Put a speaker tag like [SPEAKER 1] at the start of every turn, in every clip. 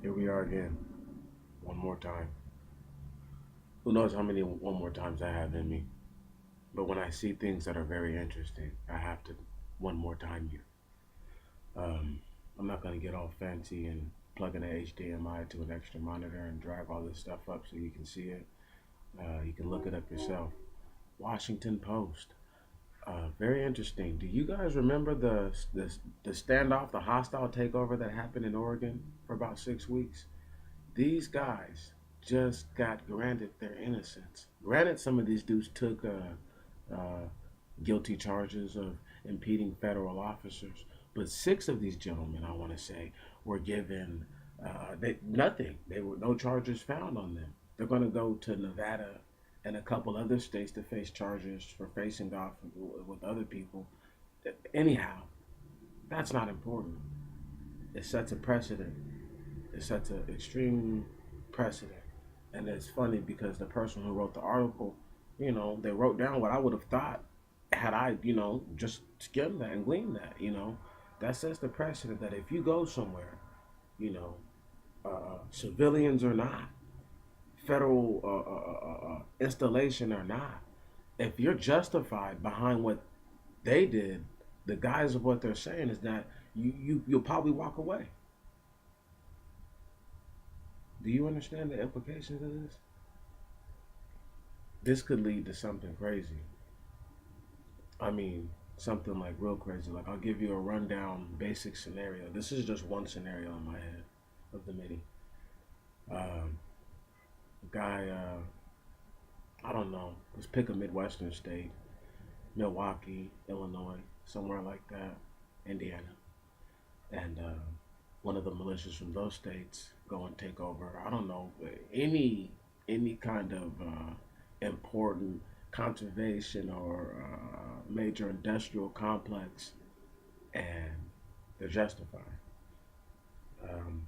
[SPEAKER 1] Here we are again, one more time. Who knows how many one more times I have in me? But when I see things that are very interesting, I have to one more time you. Um, I'm not gonna get all fancy and plug in an HDMI to an extra monitor and drag all this stuff up so you can see it. You can look it up yourself. Washington Post. Very interesting. Do you guys remember the standoff, the hostile takeover that happened in Oregon for about 6 weeks? These guys just got granted their innocence. Granted, some of these dudes took uh, guilty charges of impeding federal officers, but six of these gentlemen, I want to say, were given nothing. They were no charges found on them. They're going to go to Nevada and a couple other states to face charges for facing off with other people. Anyhow, that's not important. It sets a precedent. It sets an extreme precedent. And it's funny because the person who wrote the article, they wrote down what I would have thought had I, just skimmed that and gleaned that, That sets the precedent that if you go somewhere, you know, civilians or not, federal installation or not, if you're justified behind what they did, the guise of what they're saying is that you'll probably walk away. Do you understand the implications of this? This could lead to something crazy. I mean, something like real crazy. Like, I'll give you a rundown, basic scenario. This is just one scenario in my head of the many. Um, guy, I don't know. Let's pick a Midwestern state, Milwaukee, Illinois, somewhere like that, Indiana, and one of the militias from those states go and take over. I don't know any kind of important conservation or major industrial complex, and they're justified. Um,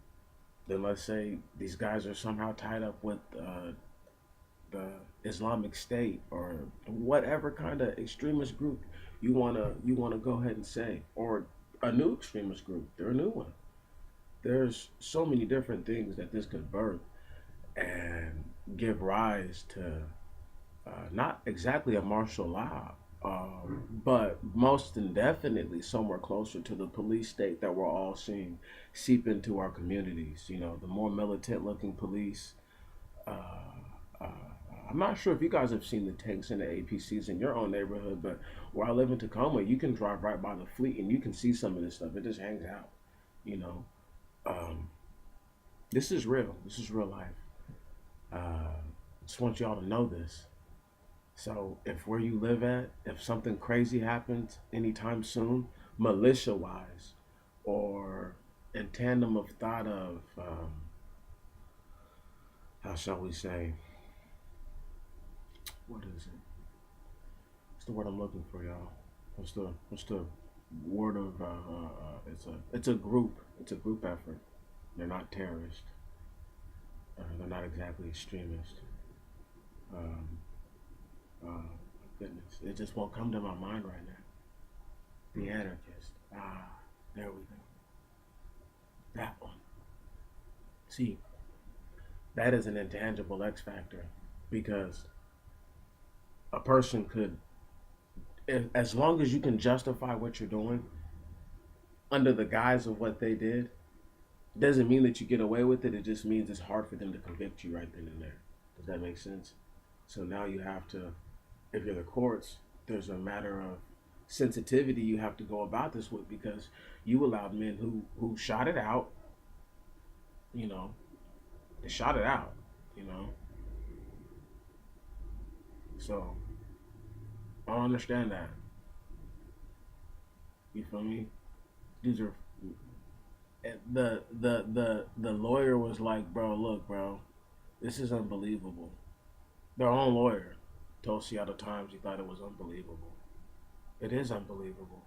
[SPEAKER 1] then let's say these guys are somehow tied up with the Islamic State or whatever kind of extremist group you wanna go ahead and say, or a new extremist group. They're a new one. There's so many different things that this could birth and give rise to not exactly a martial law, but most indefinitely somewhere closer to the police state that we're all seeing seep into our communities. The more militant looking police. Uh, uh, I'm not sure if you guys have seen the tanks and the APCs in your own neighborhood, but where I live in Tacoma, you can drive right by the fleet and you can see some of this stuff. It just hangs out, you know. Um, this is real. This is real life. Uh, just want y'all to know this. So if where you live at, if something crazy happens anytime soon, militia wise, or in tandem of thought of, how shall we say, what is it? What's the word I'm looking for, y'all? What's the word of? It's a group. It's a group effort. They're not terrorists. They're not exactly extremists. Um, Goodness, it just won't come to my mind right now. The anarchist. Ah, there we go. That one. See, that is an intangible X factor because a person could, as long as you can justify what you're doing under the guise of what they did, doesn't mean that you get away with it. It just means it's hard for them to convict you right then and there. Does that make sense? So now you have to, if you're the courts, there's a matter of sensitivity you have to go about this with because you allowed men who shot it out, you know, they shot it out, you know. So I don't understand that. You feel me? These are the lawyer was like, bro, look, bro, this is unbelievable. Their own lawyer told Seattle Times he thought it was unbelievable. It is unbelievable.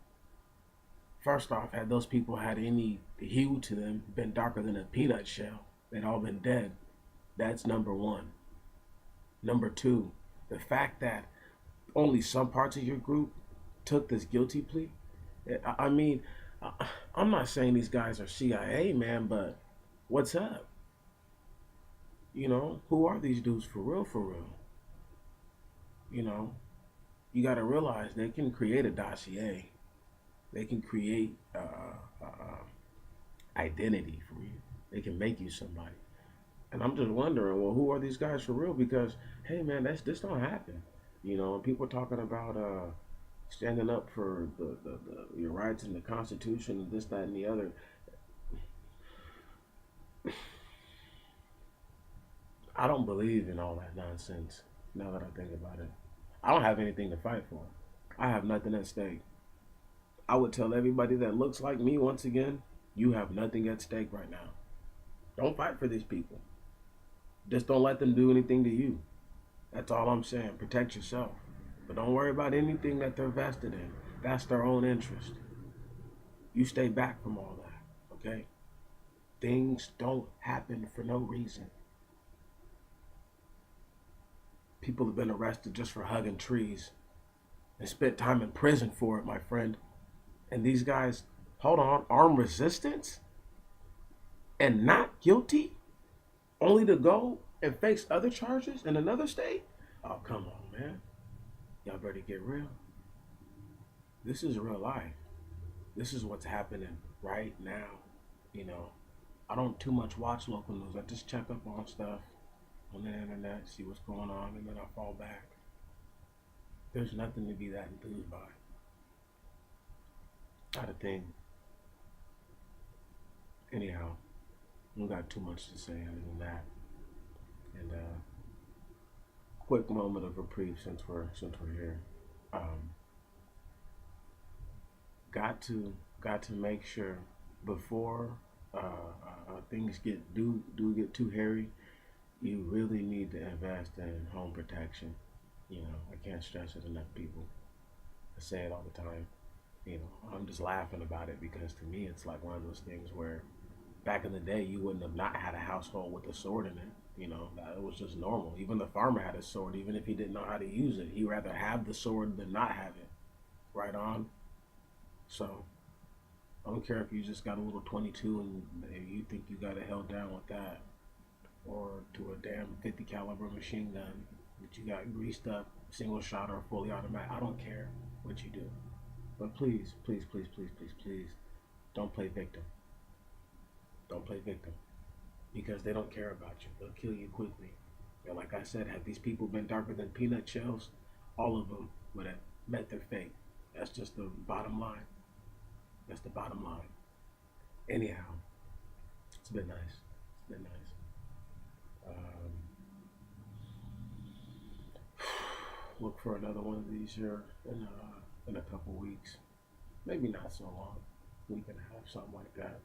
[SPEAKER 1] First off, had those people had any hue to them, been darker than a peanut shell, they'd all been dead. That's number one. Number two, the fact that only some parts of your group took this guilty plea. I mean, I'm not saying these guys are CIA, man, but what's up? You know, who are these dudes for real, for real? You know, you got to realize they can create a dossier. They can create identity for you. They can make you somebody. And I'm just wondering, well, who are these guys for real? Because hey, man, this don't happen. You know, people talking about standing up for your rights and the Constitution and this, that, and the other. I don't believe in all that nonsense. Now that I think about it, I don't have anything to fight for. I have nothing at stake. I would tell everybody that looks like me once again, you have nothing at stake right now. Don't fight for these people. Just don't let them do anything to you. That's all I'm saying. Protect yourself. But don't worry about anything that they're vested in. That's their own interest. You stay back from all that, okay? Things don't happen for no reason. People have been arrested just for hugging trees and spent time in prison for it, my friend. And these guys, hold on, armed resistance and not guilty, only to go and face other charges in another state? Oh, come on, man. Y'all better get real. This is real life. This is what's happening right now. You know, I don't too much watch local news. I just check up on stuff on the internet, see what's going on, and then I fall back. There's nothing to be that enthused by. Not a thing. Anyhow, I don't got too much to say other than that. And quick moment of reprieve since we're here. Um, got to make sure before things do get too hairy. You really need to invest in home protection. You know, I can't stress it enough, people. I say it all the time. You know, I'm just laughing about it because to me it's like one of those things where back in the day you wouldn't have not had a household with a sword in it. You know, that it was just normal. Even the farmer had a sword, even if he didn't know how to use it. He'd rather have the sword than not have it. Right on. So I don't care if you just got a little 22 and you think you got it held down with that, or to a damn 50 caliber machine gun that you got greased up, single shot or fully automatic. I don't care what you do. But please, please, please, please, please, please, don't play victim. Don't play victim. Because they don't care about you. They'll kill you quickly. And like I said, had these people been darker than peanut shells, all of them would have met their fate. That's just the bottom line. That's the bottom line. Anyhow, it's been nice. It's been nice. Um, look for another one of these here in a couple weeks. Maybe not so long. Week and a half, something like that.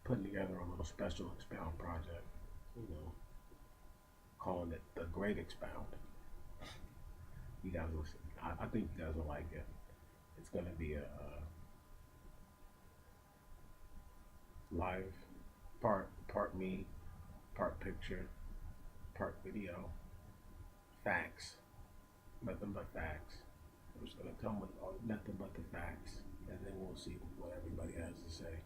[SPEAKER 1] Putting together a little special expound project. You know, calling it the Great Expound. You guys will see. I think you guys will like it. It's gonna be a live part me, part picture, part video, facts, nothing but facts. I'm just gonna come with nothing but the facts, and then we'll see what everybody has to say.